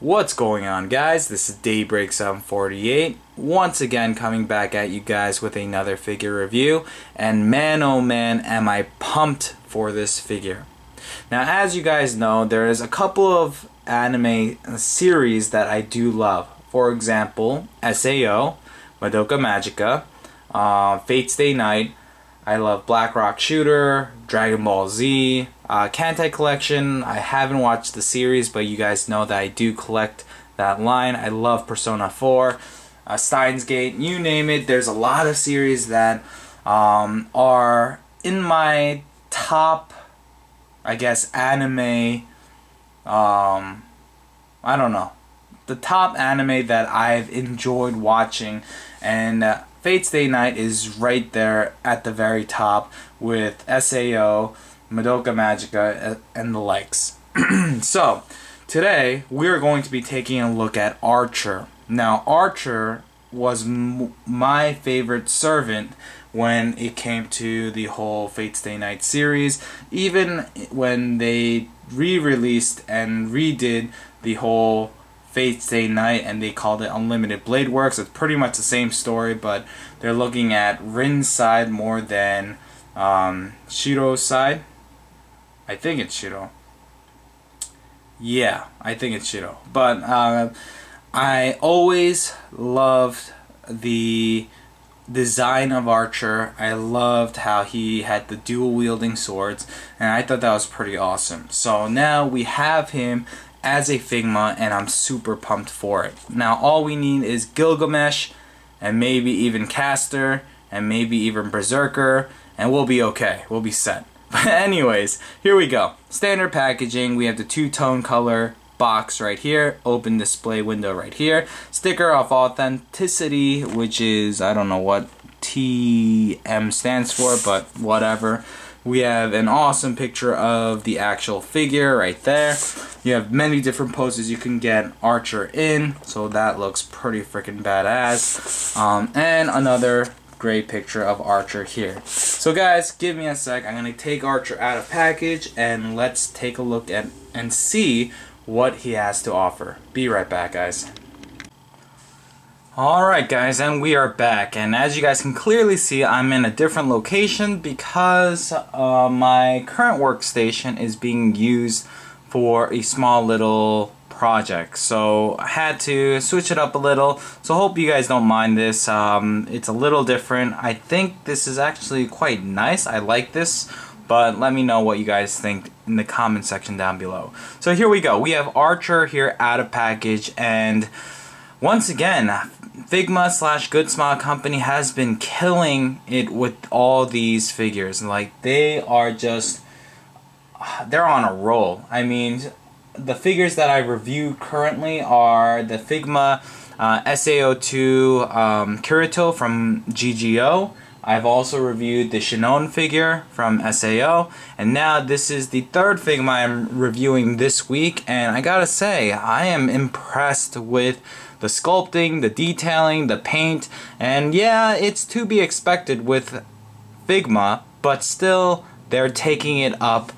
What's going on, guys? This is Daybreak748 once again coming back at you guys with another figure review, and man oh man am I pumped for this figure. Now, as you guys know, there is a couple of anime series that I do love. For example, SAO, Madoka Magica, Fate Stay Night. I love Black Rock Shooter, Dragon Ball Z, Kantai Collection. I haven't watched the series, but you guys know that I do collect that line. I love Persona 4, Steins Gate, you name it. There's a lot of series that are in my top, I guess, anime, I don't know, the top anime that I've enjoyed watching, and Fate Stay Night is right there at the very top with SAO, Madoka Magica, and the likes. So, today we're going to be taking a look at Archer. Now, Archer was my favorite servant when it came to the whole Fate Stay Night series, even when they re-released and redid the whole Fate Stay Night and they called it Unlimited Blade Works. It's pretty much the same story, but they're looking at Rin's side more than Shiro's side. I think it's Shiro. Yeah, I think it's Shiro. But I always loved the design of Archer. I loved how he had the dual wielding swords, and I thought that was pretty awesome. So now we have him as a Figma, and I'm super pumped for it. Now all we need is Gilgamesh, and maybe even Caster, and maybe even Berserker, and we'll be okay. We'll be set. But anyways, here we go. Standard packaging. We have the two-tone color box right here, open display window right here, sticker of authenticity, which is, I don't know what TM stands for, but whatever. We have an awesome picture of the actual figure right there. You have many different poses you can get Archer in, so that looks pretty freaking badass. And another great picture of Archer here. So guys, give me a sec. I'm gonna take Archer out of package and let's take a look at and see what he has to offer. Be right back, guys. Alright guys, and we are back, and as you guys can clearly see, I'm in a different location because my current workstation is being used for a small little project, so I had to switch it up a little, so hope you guys don't mind this. It's a little different. I think this is actually quite nice. I like this, but let me know what you guys think in the comment section down below. So here we go. We have Archer here out of package, and once again, Figma / Good Smile Company has been killing it with all these figures. Like, they are just, they're on a roll. I mean, the figures that I reviewed currently are the Figma SAO2 Kirito from GGO. I've also reviewed the Shinon figure from SAO, and now this is the third Figma I'm reviewing this week, and I gotta say, I am impressed with the sculpting, the detailing, the paint, and yeah, it's to be expected with Figma, but still, they're taking it up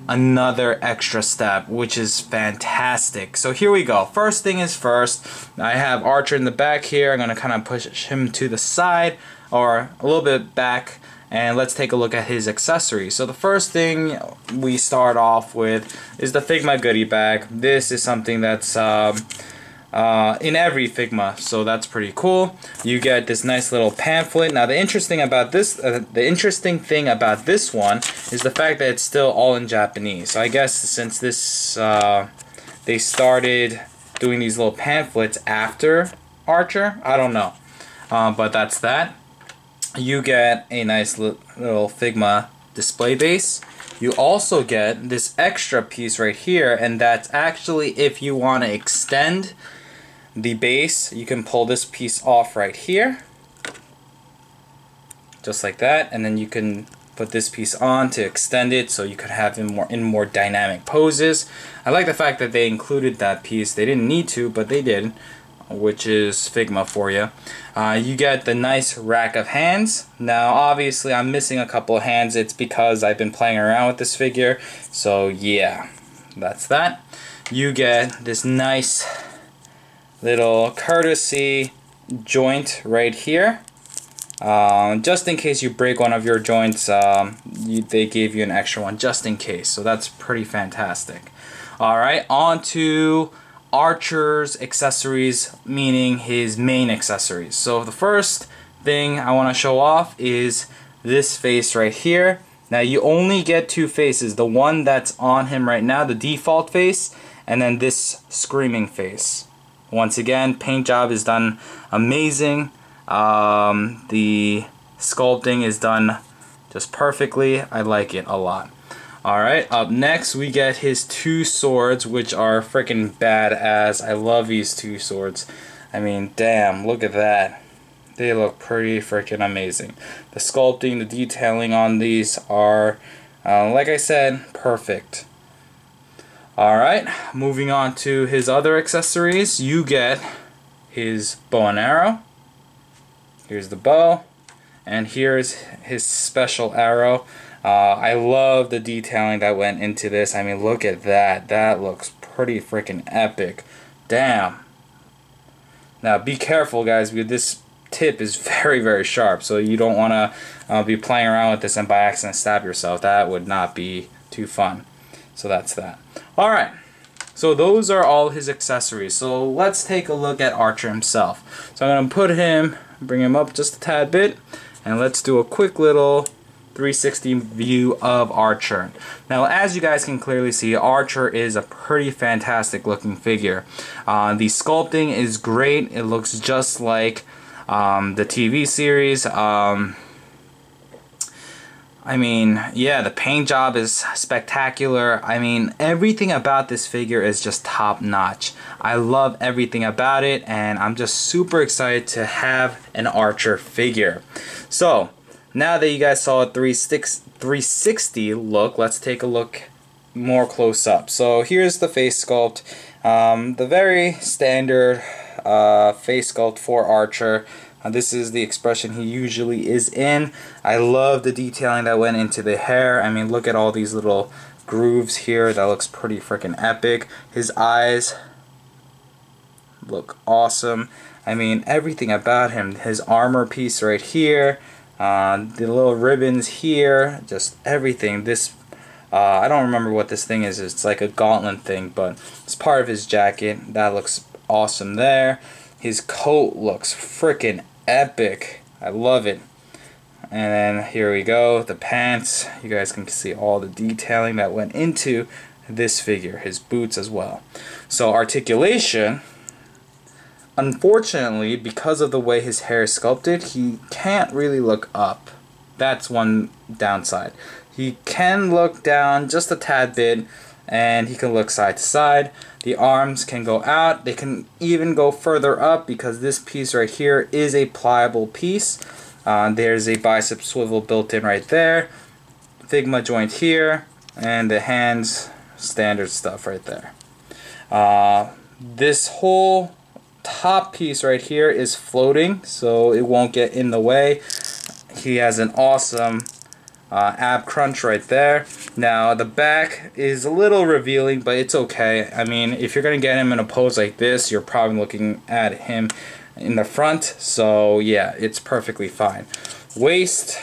another extra step, which is fantastic. So here we go. First thing is first, I have Archer in the back here. I'm gonna kind of push him to the side, or a little bit back, and let's take a look at his accessories. So the first thing we start off with is the Figma goodie bag. This is something that's in every Figma, so that's pretty cool. You get this nice little pamphlet. Now the interesting thing about this one is the fact that it's still all in Japanese. So I guess since this they started doing these little pamphlets after Archer, I don't know, but that's that. You get a nice little Figma display base. You also get this extra piece right here, and that's actually if you want to extend the base, you can pull this piece off right here, just like that, and then you can put this piece on to extend it so you could have him in more dynamic poses. I like the fact that they included that piece. They didn't need to, but they did, which is Figma for you. You get the nice rack of hands. Now obviously I'm missing a couple of hands. It's because I've been playing around with this figure, so yeah, that's that. You get this nice little courtesy joint right here. Just in case you break one of your joints, they gave you an extra one just in case. So that's pretty fantastic. Alright, on to Archer's accessories, meaning his main accessories. So the first thing I want to show off is this face right here. Now you only get two faces, the one that's on him right now, the default face, and then this screaming face. Once again, paint job is done amazing. The sculpting is done just perfectly. I like it a lot. Alright, up next we get his two swords, which are freaking badass. I love these two swords. I mean, damn, look at that. They look pretty freaking amazing. The sculpting, the detailing on these are, like I said, perfect. Alright, moving on to his other accessories. You get his bow and arrow. Here's the bow, and here's his special arrow. I love the detailing that went into this. I mean, look at that. That looks pretty freaking epic. Damn. Now, be careful, guys, because this tip is very, very sharp, so you don't want to be playing around with this and by accident stab yourself. That would not be too fun. So that's that. Alright, so those are all his accessories. So let's take a look at Archer himself. So I'm going to put him, bring him up just a tad bit, and let's do a quick little 360 view of Archer. Now, as you guys can clearly see, Archer is a pretty fantastic looking figure. The sculpting is great. It looks just like the TV series. I mean, yeah, the paint job is spectacular. I mean, everything about this figure is just top notch. I love everything about it, and I'm just super excited to have an Archer figure. So, now that you guys saw a 360 look, let's take a look more close up. So here's the face sculpt. The very standard face sculpt for Archer. This is the expression he usually is in. I love the detailing that went into the hair. I mean, look at all these little grooves here. That looks pretty freaking epic. His eyes look awesome. I mean, everything about him. His armor piece right here. The little ribbons here. Just everything. This, I don't remember what this thing is. It's like a gauntlet thing, but it's part of his jacket. That looks awesome there. His coat looks freaking epic. I love it. And then here we go, the pants. You guys can see all the detailing that went into this figure. His boots as well. So articulation, unfortunately, because of the way his hair is sculpted, he can't really look up. That's one downside. He can look down just a tad bit, and he can look side to side. The arms can go out. They can even go further up because this piece right here is a pliable piece. There's a bicep swivel built in right there. Figma joint here. And the hands, standard stuff right there. This whole top piece right here is floating, so it won't get in the way. He has an awesome ab crunch right there. Now the back is a little revealing, but it's okay. I mean, if you're gonna get him in a pose like this, you're probably looking at him in the front, so yeah, it's perfectly fine. Waist,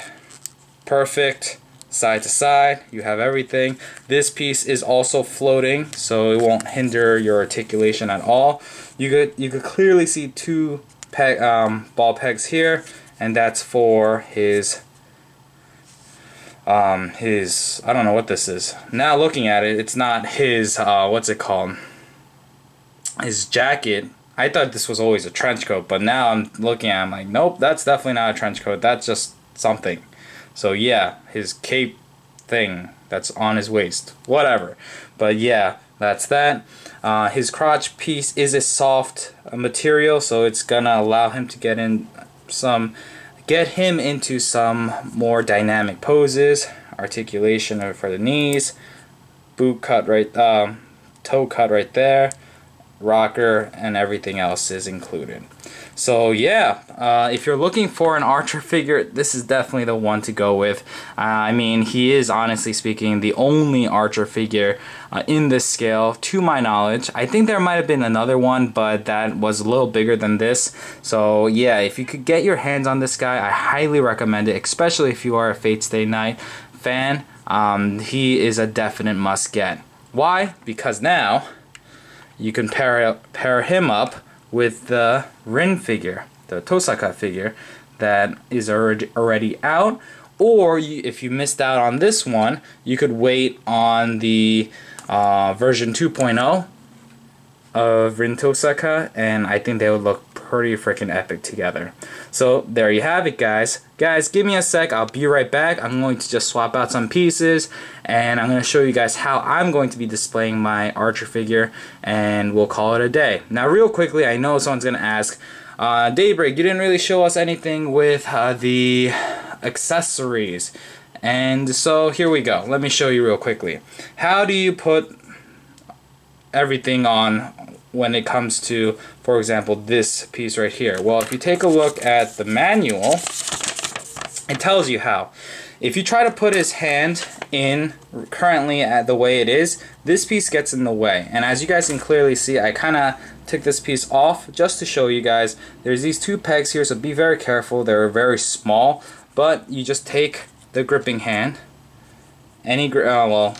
perfect. Side to side, you have everything. This piece is also floating, so it won't hinder your articulation at all. You could clearly see two ball pegs here, and that's for his I don't know what this is. Now looking at it, it's not his what's it called? His jacket. I thought this was always a trench coat, but now I'm looking at it, I'm like, nope, that's definitely not a trench coat. That's just something. So yeah, his cape thing that's on his waist. Whatever. But yeah, that's that. His crotch piece is a soft material, so it's gonna allow him to get him into some more dynamic poses. Articulation for the knees, boot cut right, toe cut right there, rocker, and everything else is included. So yeah, if you're looking for an Archer figure, this is definitely the one to go with. I mean, he is, honestly speaking, the only Archer figure in this scale, to my knowledge. I think there might have been another one, but that was a little bigger than this. So yeah, if you could get your hands on this guy, I highly recommend it, especially if you are a Fate Stay Night fan. He is a definite must get. Why? Because now you can pair him up with the Rin figure, the Tosaka figure that is already out, or if you missed out on this one, you could wait on the version 2.0 of Rin Tosaka, and I think they would look pretty freaking epic together. So there you have it, guys. Guys, give me a sec, I'll be right back. I'm going to just swap out some pieces, and I'm going to show you guys how I'm going to be displaying my Archer figure, and we'll call it a day. Now real quickly, I know someone's going to ask, Daybreak, you didn't really show us anything with the accessories. And so here we go. Let me show you real quickly. How do you put everything on when it comes to, for example, this piece right here? Well, if you take a look at the manual, it tells you how. If you try to put his hand in currently at the way it is, this piece gets in the way. And as you guys can clearly see, I kind of took this piece off just to show you guys. There's these two pegs here, so be very careful. They're very small, but you just take the gripping hand, well,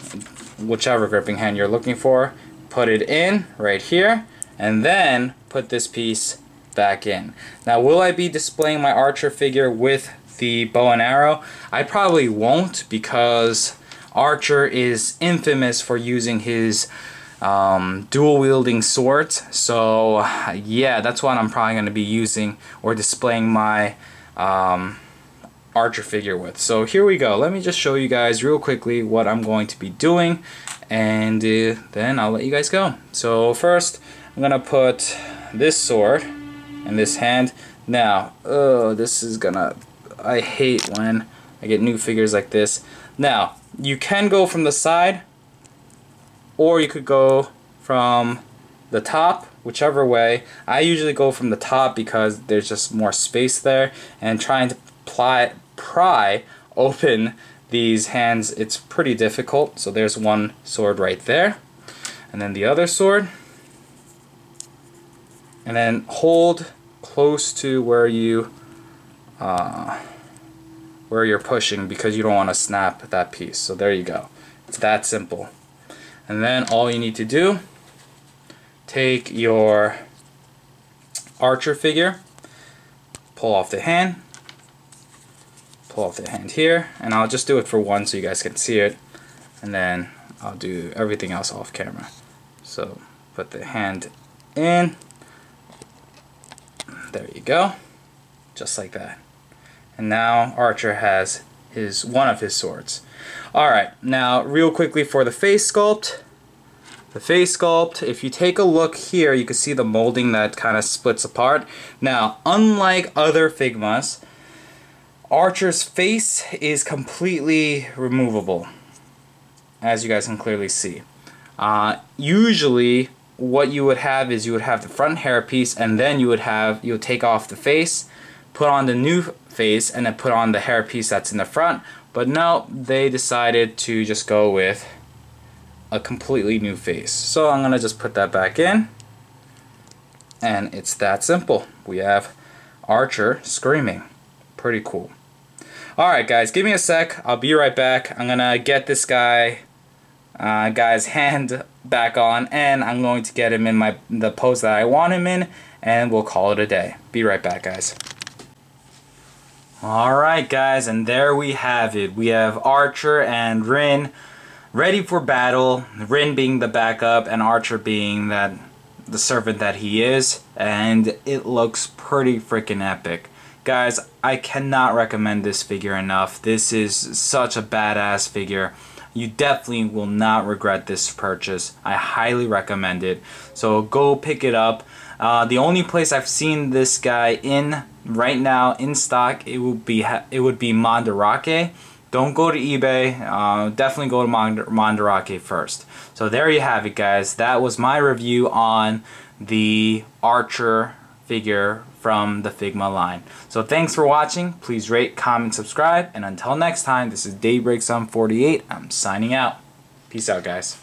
whichever gripping hand you're looking for, put it in right here, and then put this piece back in. Now, will I be displaying my Archer figure with the bow and arrow? I probably won't, because Archer is infamous for using his dual wielding swords. So yeah, that's what I'm probably going to be using or displaying my Archer figure with. So here we go. Let me just show you guys real quickly what I'm going to be doing, and then I'll let you guys go. So first, I'm gonna put this sword in this hand. Now, this is gonna, I hate when I get new figures like this. Now, you can go from the side, or you could go from the top, whichever way. I usually go from the top because there's just more space there, and trying to pry open these hands, it's pretty difficult. So there's one sword right there, and then the other sword, and then hold close to where you're pushing, because you don't want to snap that piece. So there you go. It's that simple. And then all you need to do, take your Archer figure, pull off the hand, pull off the hand here, and I'll just do it for one so you guys can see it, and then I'll do everything else off camera. So put the hand in, there you go, just like that. And now Archer has one of his swords. Alright, now real quickly for the face sculpt. The face sculpt, if you take a look here, you can see the molding that kind of splits apart. Now, unlike other Figmas, Archer's face is completely removable, as you guys can clearly see. Usually, what you would have is you would have the front hairpiece, and then you would take off the face, put on the new face, and then put on the hairpiece that's in the front. But no, they decided to just go with a completely new face. So I'm gonna just put that back in, and it's that simple. We have Archer screaming. Pretty cool. Alright guys, give me a sec, I'll be right back. I'm gonna get this guy's hand back on, and I'm going to get him in the pose that I want him in, and we'll call it a day. Be right back, guys. Alright guys, and there we have it. We have Archer and Rin ready for battle, Rin being the backup and Archer being the servant that he is, and it looks pretty freaking epic. Guys, I cannot recommend this figure enough. This is such a badass figure. You definitely will not regret this purchase. I highly recommend it. So go pick it up. The only place I've seen this guy in right now in stock, it would be Mandarake. Don't go to eBay. Definitely go to Mandarake first. So there you have it, guys. That was my review on the Archer figure from the Figma line. So thanks for watching. Please rate, comment, subscribe, and until next time, this is DaybreakSum48. I'm signing out. Peace out, guys.